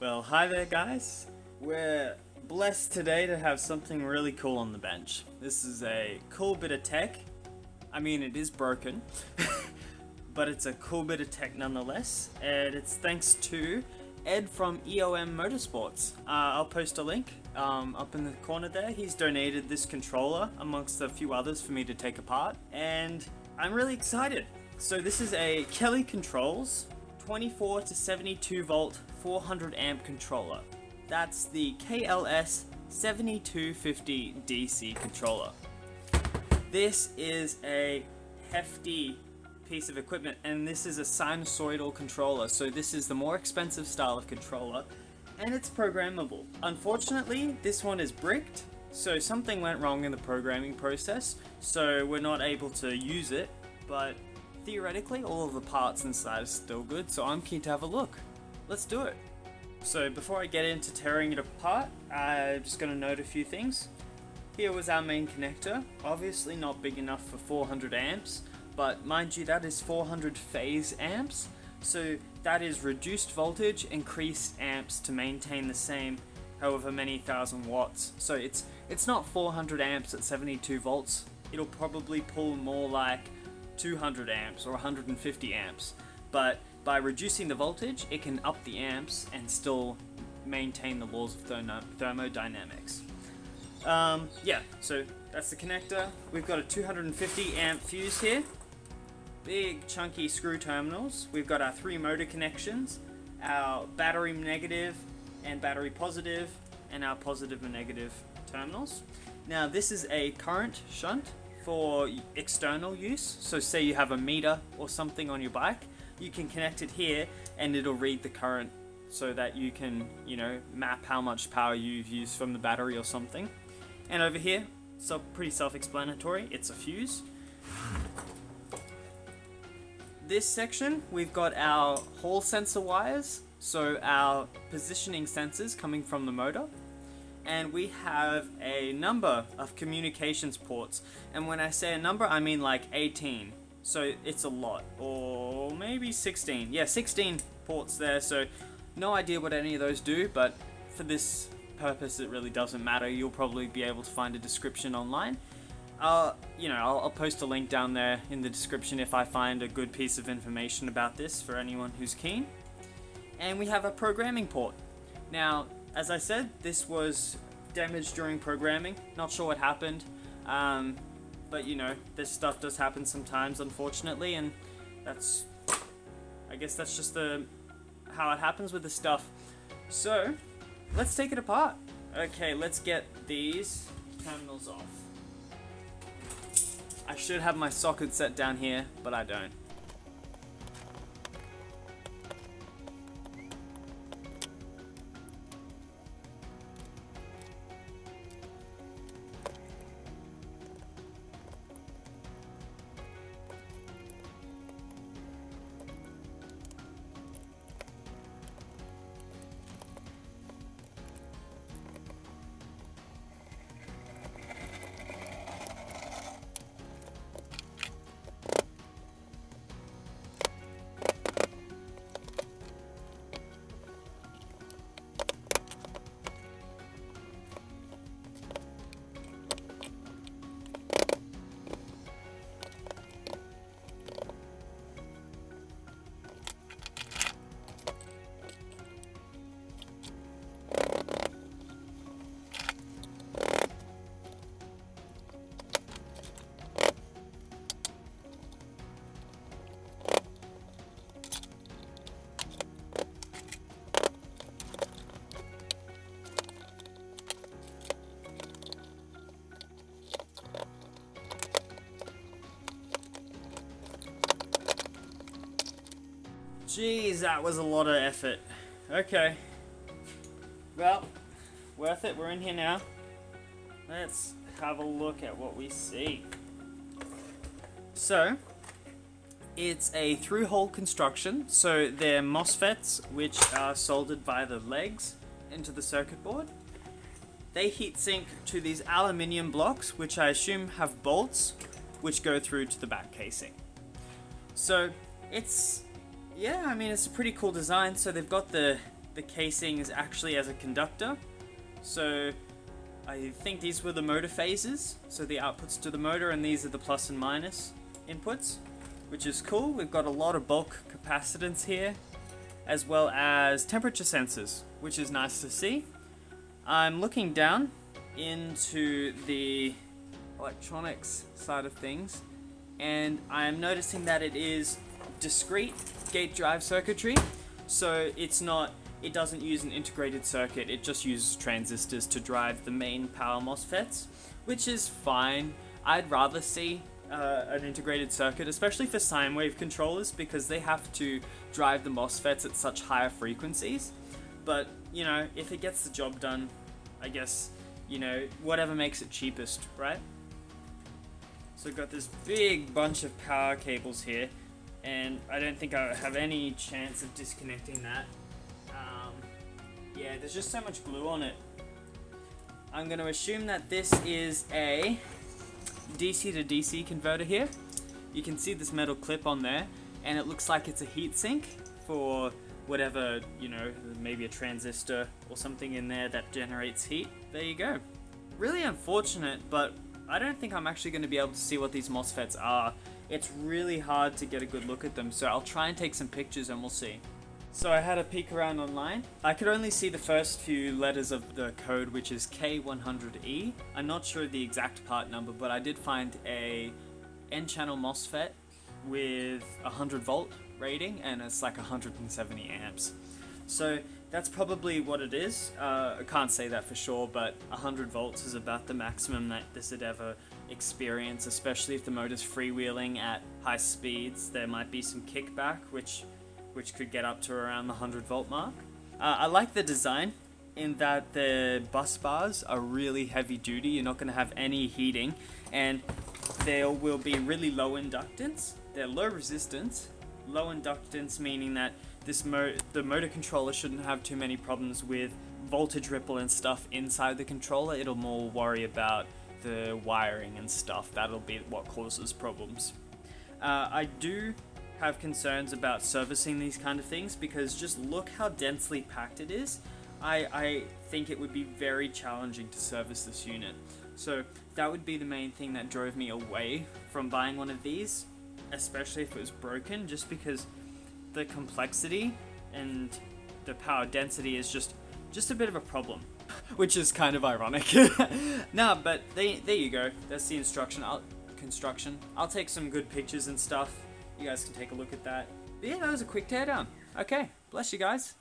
Well, hi there, guys. We're blessed today to have something really cool on the bench. This is a cool bit of tech. I mean, it is broken, but it's a cool bit of tech nonetheless, and it's thanks to Ed from EOM Motorsports. I'll post a link up in the corner there. He's donated this controller amongst a few others for me to take apart, and I'm really excited. So this is a Kelly Controls 24 to 72 volt 400 amp controller. That's the KLS 7250 DC controller. This is a hefty piece of equipment, and this is a sinusoidal controller, so this is the more expensive style of controller, and it's programmable. Unfortunately, this one is bricked, so something went wrong in the programming process, so we're not able to use it, but theoretically all of the parts inside are still good, so I'm keen to have a look. Let's do it. So before I get into tearing it apart, I'm just going to note a few things. Here was our main connector, obviously not big enough for 400 amps, but mind you, that is 400 phase amps, so that is reduced voltage, increased amps to maintain the same however many thousand watts. So it's not 400 amps at 72 volts, it'll probably pull more like 200 amps or 150 amps, but by reducing the voltage, it can up the amps and still maintain the laws of thermodynamics. So that's the connector. We've got a 250 amp fuse here, big chunky screw terminals. We've got our 3 motor connections, our battery negative and battery positive, and our positive and negative terminals. Now this is a current shunt for external use, so say you have a meter or something on your bike, you can connect it here and it'll read the current so that you can, map how much power you've used from the battery or something. And over here, so pretty self-explanatory, it's a fuse. This section, we've got our hall sensor wires, so our positioning sensors coming from the motor. And we have a number of communications ports, and when I say a number, I mean like 18, so it's a lot, or maybe 16, yeah, 16 ports there, so no idea what any of those do, but for this purpose it really doesn't matter. You'll probably be able to find a description online. I'll post a link down there in the description if I find a good piece of information about this for anyone who's keen. And we have a programming port. Now, as I said, this was damaged during programming. Not sure what happened, but this stuff does happen sometimes, unfortunately, and I guess that's just how it happens with this stuff. So, let's take it apart. Okay, let's get these terminals off. I should have my socket set down here, but I don't. Jeez, that was a lot of effort. Okay. Well, worth it. We're in here now. Let's have a look at what we see. So, it's a through-hole construction. So they're MOSFETs, which are soldered via the legs into the circuit board. They heat sink to these aluminium blocks, which I assume have bolts, which go through to the back casing. So it's, yeah, I mean, it's a pretty cool design. So they've got the the casing is actually as a conductor. So I think these were the motor phases, so the outputs to the motor, and these are the plus and minus inputs, which is cool. We've got a lot of bulk capacitance here, as well as temperature sensors, which is nice to see. I'm looking down into the electronics side of things, and I'm noticing that it is discrete gate drive circuitry, so it doesn't use an integrated circuit, it just uses transistors to drive the main power MOSFETs, which is fine. I'd rather see an integrated circuit, especially for sine wave controllers, because they have to drive the MOSFETs at such higher frequencies. But, you know, if it gets the job done, I guess, you know, whatever makes it cheapest, right? So I've got this big bunch of power cables here, and I don't think I have any chance of disconnecting that. Yeah, there's just so much glue on it. I'm going to assume that this is a DC to DC converter here. You can see this metal clip on there, and it looks like it's a heatsink for whatever, you know, maybe a transistor or something in there that generates heat. There you go. Really unfortunate, but I don't think I'm actually going to be able to see what these MOSFETs are. It's really hard to get a good look at them, so I'll try and take some pictures and we'll see. So I had a peek around online. I could only see the first few letters of the code, which is K100E. I'm not sure the exact part number, but I did find a N-channel MOSFET with 100 volt rating, and it's like 170 amps. So that's probably what it is. I can't say that for sure, but 100 volts is about the maximum that this would ever experience, especially if the motor's freewheeling at high speeds. There might be some kickback, which could get up to around the 100 volt mark. I like the design in that the bus bars are really heavy duty. You're not going to have any heating, and there will be really low inductance. They're low resistance. Low inductance meaning that the motor controller shouldn't have too many problems with voltage ripple and stuff inside the controller. It'll more worry about the wiring and stuff. That'll be what causes problems. I do have concerns about servicing these kind of things, because just look how densely packed it is. I think it would be very challenging to service this unit. So that would be the main thing that drove me away from buying one of these, especially if it was broken, just because the complexity and the power density is just a bit of a problem, which is kind of ironic. No, but there you go. That's the construction. I'll take some good pictures and stuff. You guys can take a look at that. But yeah, that was a quick teardown. Okay, bless you guys.